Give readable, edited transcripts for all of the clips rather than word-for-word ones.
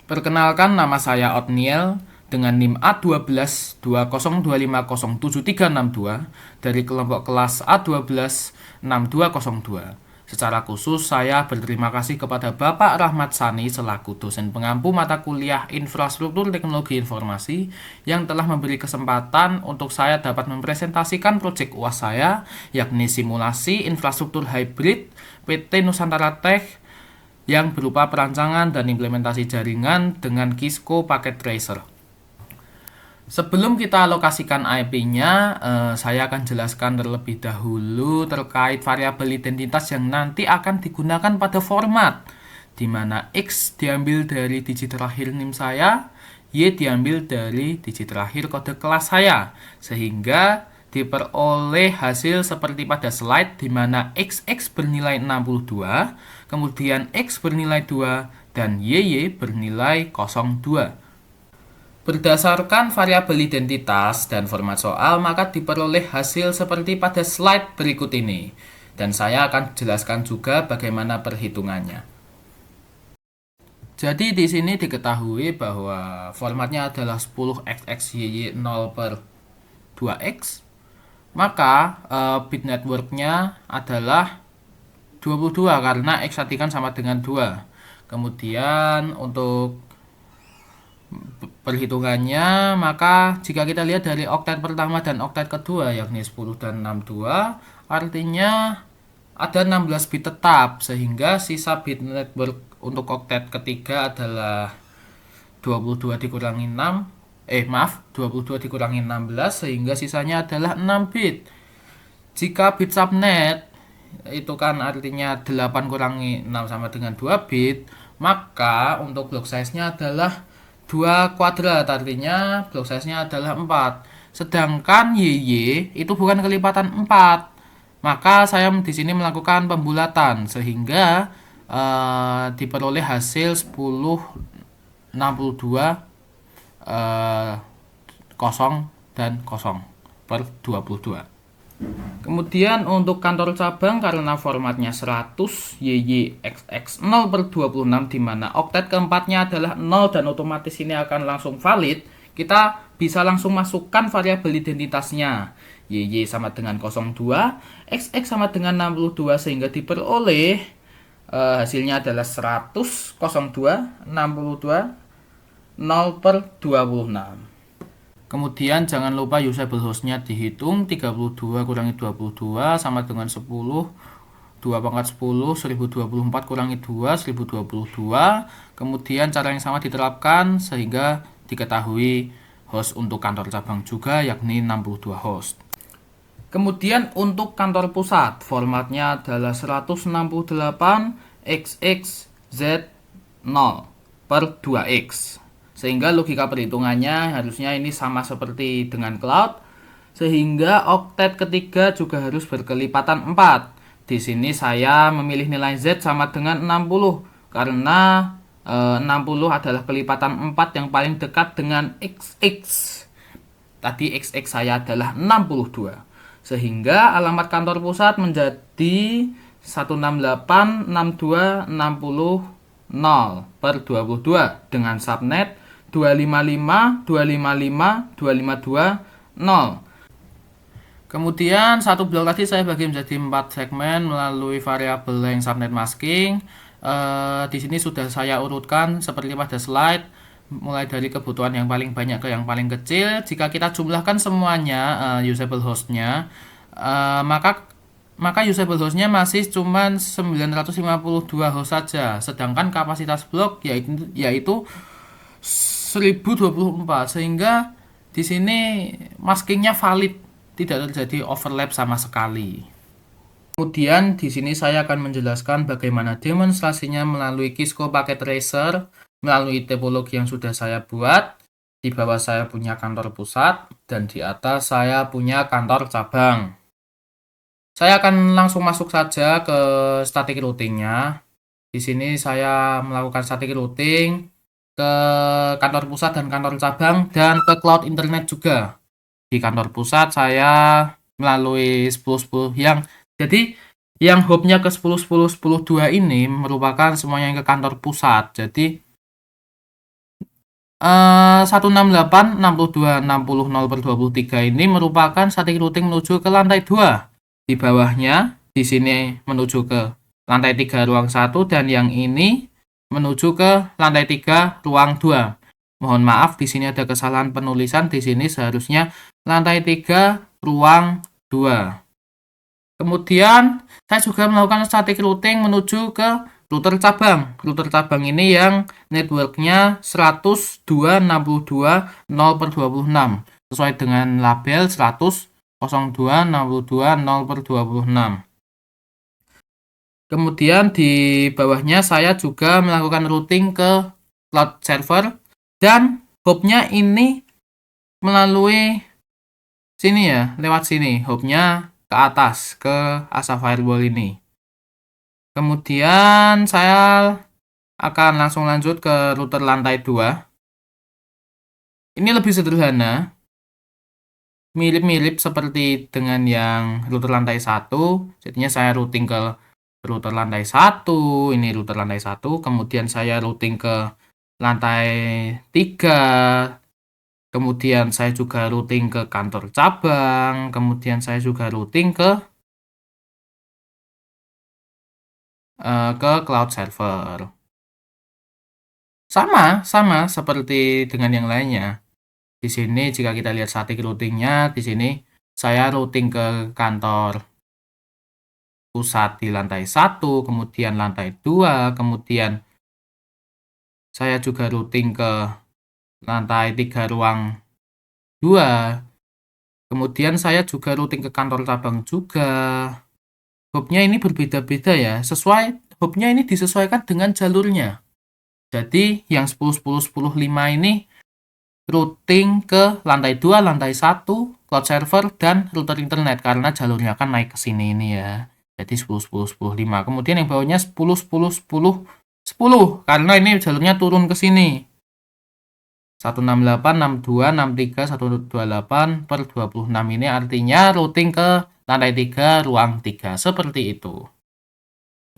Perkenalkan, nama saya Otniel dengan NIM A12 2025073362 dari kelompok kelas A12 6202. Secara khusus, saya berterima kasih kepada Bapak Rahmat Sani selaku dosen pengampu mata kuliah Infrastruktur Teknologi Informasi yang telah memberi kesempatan untuk saya dapat mempresentasikan proyek UAS saya, yakni simulasi infrastruktur hybrid PT Nusantara Tech yang berupa perancangan dan implementasi jaringan dengan Cisco Packet Tracer. Sebelum kita alokasikan IP-nya, saya akan jelaskan terlebih dahulu terkait variabel identitas yang nanti akan digunakan pada format, di mana X diambil dari digit terakhir NIM saya, Y diambil dari digit terakhir kode kelas saya, sehingga diperoleh hasil seperti pada slide di mana XX bernilai 62, kemudian X bernilai 2, dan YY bernilai 02. Berdasarkan variabel identitas dan format soal, maka diperoleh hasil seperti pada slide berikut ini. Dan saya akan jelaskan juga bagaimana perhitungannya. Jadi di sini diketahui bahwa formatnya adalah 10xxyy 0 per 2x. Maka bit networknya adalah 22 karena X artikan sama dengan 2. Kemudian untuk perhitungannya, maka jika kita lihat dari oktet pertama dan oktet kedua yakni 10 dan 62, artinya ada 16 bit tetap, sehingga sisa bit network untuk oktet ketiga adalah 22 dikurangi 6, 22 dikurangi 16, sehingga sisanya adalah 6 bit. Jika bit subnet itu kan artinya 8 kurangi 6 sama dengan 2 bit, maka untuk block size-nya adalah 2 kuadrat, artinya block size-nya adalah 4. Sedangkan YY itu bukan kelipatan 4. Maka saya di sini melakukan pembulatan sehingga diperoleh hasil 1062 0 dan 0 per 22. Kemudian untuk kantor cabang, karena formatnya 100 YYXX 0 per 26, di mana oktet keempatnya adalah 0 dan otomatis ini akan langsung valid, kita bisa langsung masukkan variabel identitasnya. YY sama dengan 02, XX sama dengan 62, sehingga diperoleh hasilnya adalah 100, 02, 62, 0 per 26. Kemudian jangan lupa usable hostnya dihitung, 32 kurangi 22 sama dengan 10, 2 pangkat 10, 1024 kurangi 2, 1022. Kemudian cara yang sama diterapkan sehingga diketahui host untuk kantor cabang juga, yakni 62 host. Kemudian untuk kantor pusat, formatnya adalah 168 XXZ 0 per 2X. Sehingga logika perhitungannya harusnya ini sama seperti dengan cloud, sehingga oktet ketiga juga harus berkelipatan 4. Di sini saya memilih nilai Z sama dengan 60 karena 60 adalah kelipatan 4 yang paling dekat dengan XX. Tadi XX saya adalah 62. Sehingga alamat kantor pusat menjadi 1686260 0 per 22 dengan subnet 255.255.252.0. Kemudian satu blok tadi saya bagi menjadi 4 segmen melalui variabel yang subnet masking. Di sini sudah saya urutkan seperti pada slide, mulai dari kebutuhan yang paling banyak ke yang paling kecil. Jika kita jumlahkan semuanya usable hostnya, maka usable hostnya masih cuma 952 host saja, sedangkan kapasitas blok yaitu 1024, sehingga di sini maskingnya valid, tidak terjadi overlap sama sekali. Kemudian di sini saya akan menjelaskan bagaimana demonstrasinya melalui Cisco Packet Tracer melalui topologi yang sudah saya buat. Di bawah saya punya kantor pusat dan di atas saya punya kantor cabang. Saya akan langsung masuk saja ke static routingnya. Di sini saya melakukan static routing ke kantor pusat dan kantor cabang dan ke cloud internet juga. Di kantor pusat saya melalui 1010 yang hubnya ke 10.10.10.2 ini merupakan semuanya yang ke kantor pusat. Jadi 168.62.60/23 ini merupakan static routing menuju ke lantai 2. Di bawahnya, di sini menuju ke lantai 3 ruang 1 dan yang ini menuju ke lantai 3 ruang 2. Mohon maaf, di sini ada kesalahan penulisan. Di sini seharusnya lantai 3 ruang 2. Kemudian saya juga melakukan static routing menuju ke router cabang. Router cabang ini yang networknya 102.62.0/26 sesuai dengan label 100.262.0/26. Kemudian di bawahnya saya juga melakukan routing ke cloud server dan hubnya ini melalui sini ya, lewat sini. Hubnya ke atas, ke Asa Firewall ini. Kemudian saya akan langsung lanjut ke router lantai 2. Ini lebih sederhana. Mirip-mirip seperti dengan yang router lantai 1. Jadinya saya routing ke router lantai 1. Ini router lantai 1. Kemudian saya routing ke lantai 3. Kemudian saya juga routing ke kantor cabang. Kemudian saya juga routing ke cloud server. Sama seperti dengan yang lainnya. Di sini jika kita lihat static routingnya, di sini saya routing ke kantor pusat di lantai 1, kemudian lantai 2, kemudian saya juga routing ke lantai 3 ruang 2. Kemudian saya juga routing ke kantor cabang juga. Hubnya ini berbeda-beda ya. Hubnya ini disesuaikan dengan jalurnya. Jadi yang 10.10.10.5 ini routing ke lantai 2, lantai 1, cloud server, dan router internet. Karena jalurnya kan naik ke sini ini ya. Jadi 10.10.10.5. Kemudian yang bawahnya 10.10.10.10. Karena ini jalurnya turun ke sini. 168.62.63.128/26 ini artinya routing ke lantai 3, ruang 3. Seperti itu.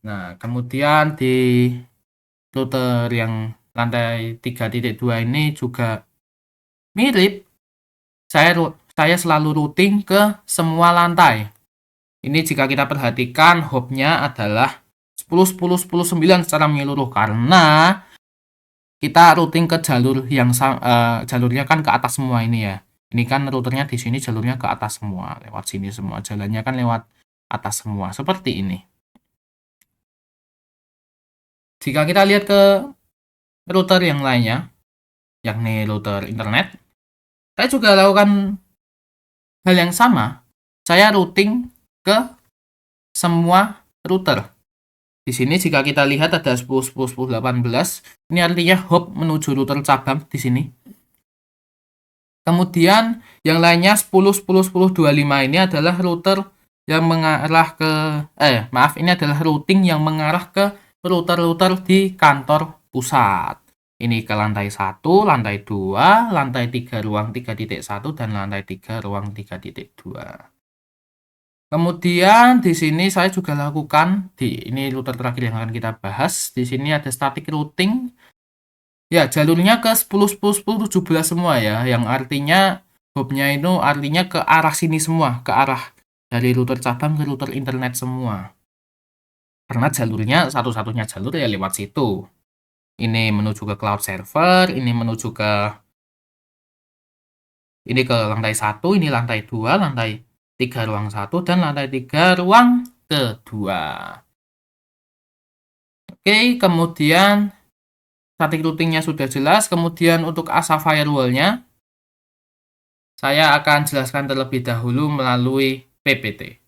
Nah, kemudian di router yang lantai 3.2 ini juga mirip. Saya selalu routing ke semua lantai. Ini jika kita perhatikan hubnya adalah 10.10.10.9 secara menyeluruh karena kita routing ke jalur yang jalurnya kan ke atas semua ini ya. Ini kan routernya di sini jalurnya ke atas semua, lewat sini semua. Jalannya kan lewat atas semua, seperti ini. Jika kita lihat ke router yang lainnya, yakni router internet, saya juga lakukan hal yang sama. Saya routing ke semua router. Di sini jika kita lihat ada 10.10.10.18, ini artinya hub menuju router cabang di sini. Kemudian yang lainnya 10.10.10.25 ini adalah router yang mengarah ke ini adalah routing yang mengarah ke router-router di kantor pusat. Ini ke lantai 1, lantai 2, lantai 3 ruang 3.1 dan lantai 3 ruang 3.2. Kemudian di sini saya juga lakukan ini router terakhir yang akan kita bahas. Di sini ada static routing. Ya, jalurnya ke 10.10.10.17 semua ya, yang artinya hubnya itu artinya ke arah sini semua, ke arah dari router cabang ke router internet semua. Karena jalurnya satu-satunya jalur ya lewat situ. Ini menuju ke cloud server, ini menuju ke lantai 1, ini lantai 2, lantai 3 ruang 1, dan lantai 3 ruang kedua. Oke, kemudian static routingnya sudah jelas. Kemudian untuk Asa Firewall-nya, saya akan jelaskan terlebih dahulu melalui PPT.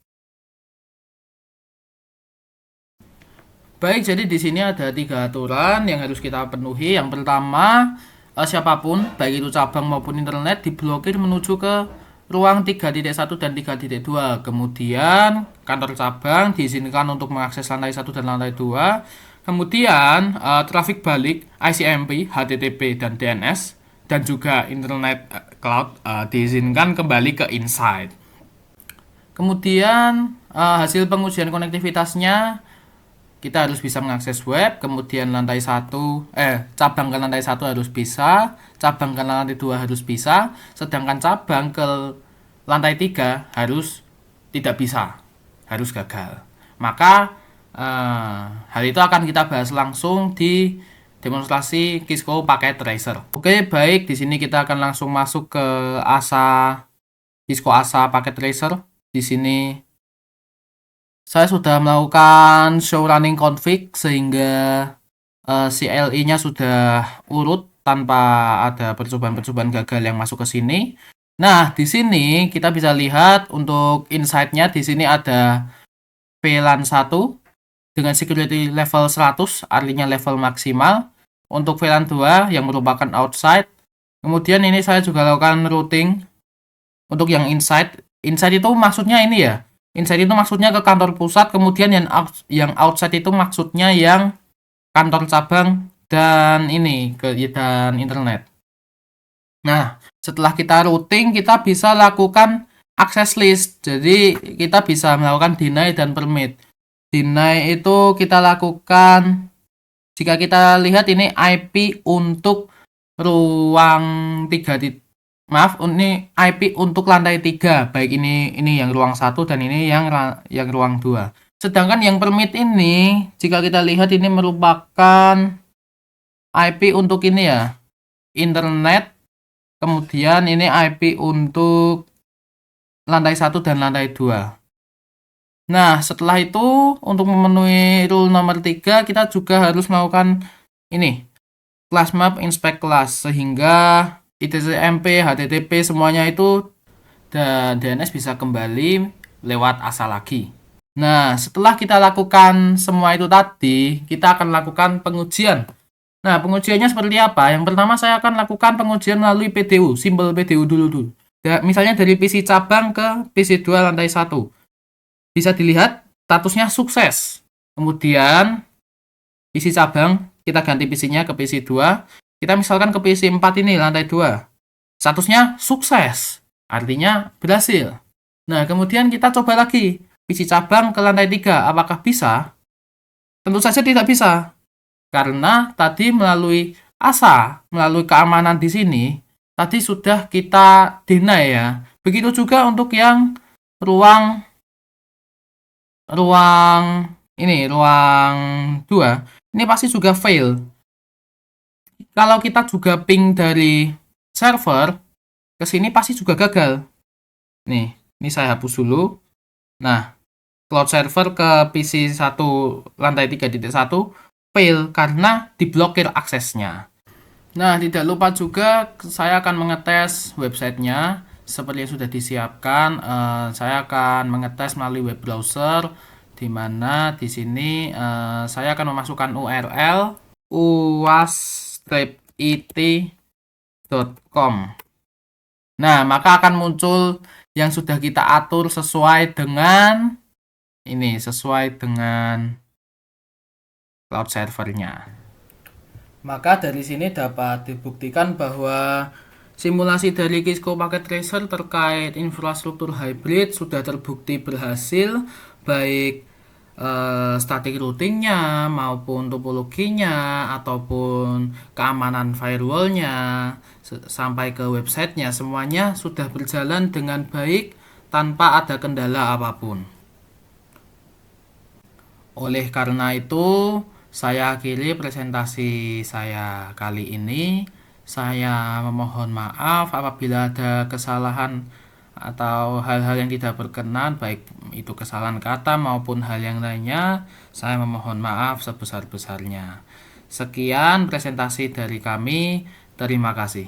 Baik, jadi di sini ada 3 aturan yang harus kita penuhi. Yang pertama, siapapun, baik itu cabang maupun internet, diblokir menuju ke ruang 3.1 dan 3.2. Kemudian, kantor cabang diizinkan untuk mengakses lantai 1 dan lantai 2. Kemudian, trafik balik ICMP, HTTP, dan DNS, dan juga internet cloud diizinkan kembali ke inside. Kemudian, hasil pengujian konektivitasnya, kita harus bisa mengakses web, kemudian lantai 1, cabang ke lantai 1 harus bisa, cabang ke lantai 2 harus bisa, sedangkan cabang ke lantai 3 harus tidak bisa, harus gagal. Maka hal itu akan kita bahas langsung di demonstrasi Kisco pakai tracer. Oke, baik, di sini kita akan langsung masuk ke Kisco ASA pakai tracer. Di sini saya sudah melakukan show running config sehingga CLI-nya sudah urut tanpa ada percobaan-percobaan gagal yang masuk ke sini. Nah, di sini kita bisa lihat untuk insight-nya di sini ada VLAN 1 dengan security level 100, artinya level maksimal. Untuk VLAN 2 yang merupakan outside. Kemudian ini saya juga lakukan routing untuk yang inside. Inside itu maksudnya ini ya. Inside itu maksudnya ke kantor pusat, kemudian yang outside itu maksudnya yang kantor cabang dan dan internet. Nah, setelah kita routing, kita bisa lakukan access list. Jadi, kita bisa melakukan deny dan permit. Deny itu kita lakukan jika kita lihat ini IP untuk ruang 3 ini IP untuk lantai 3, baik ini yang ruang 1 dan ini yang ruang 2. Sedangkan yang permit ini, jika kita lihat ini merupakan IP untuk ini ya, internet, kemudian ini IP untuk lantai 1 dan lantai 2. Nah, setelah itu untuk memenuhi rule nomor 3, kita juga harus melakukan ini, class map inspect class, sehingga ITCMP, HTTP semuanya itu dan DNS bisa kembali lewat ASA lagi. Nah, setelah kita lakukan semua itu tadi, kita akan lakukan pengujian. Nah, pengujiannya seperti apa? Yang pertama saya akan lakukan pengujian melalui PDU, simbol PDU dulu. Misalnya dari PC cabang ke PC 2 lantai 1. Bisa dilihat statusnya sukses. Kemudian PC cabang, kita ganti PC-nya ke PC 2. Kita misalkan ke PC 4 ini, lantai 2. Statusnya sukses. Artinya berhasil. Nah, kemudian kita coba lagi. PC cabang ke lantai 3. Apakah bisa? Tentu saja tidak bisa. Karena tadi melalui ASA, melalui keamanan di sini, tadi sudah kita deny ya. Begitu juga untuk yang ruang 2, ini pasti juga fail. Kalau kita juga ping dari server ke sini pasti juga gagal. Nih, ini saya hapus dulu. Nah, cloud server ke PC 1 lantai 3.1 fail karena diblokir aksesnya. Nah, tidak lupa juga saya akan mengetes websitenya. Seperti yang sudah disiapkan, saya akan mengetes melalui web browser, di mana di sini saya akan memasukkan URL uwas-it.com. Nah, maka akan muncul yang sudah kita atur sesuai dengan cloud servernya. Maka dari sini dapat dibuktikan bahwa simulasi dari Kisco Packet Tracer terkait infrastruktur hybrid sudah terbukti berhasil, baik static routingnya maupun topologinya ataupun keamanan firewallnya sampai ke websitenya, semuanya sudah berjalan dengan baik tanpa ada kendala apapun. Oleh karena itu, saya akhiri presentasi saya kali ini. Saya memohon maaf apabila ada kesalahan atau hal-hal yang tidak berkenan, baik itu kesalahan kata maupun hal yang lainnya. Saya memohon maaf sebesar-besarnya. Sekian presentasi dari kami. Terima kasih.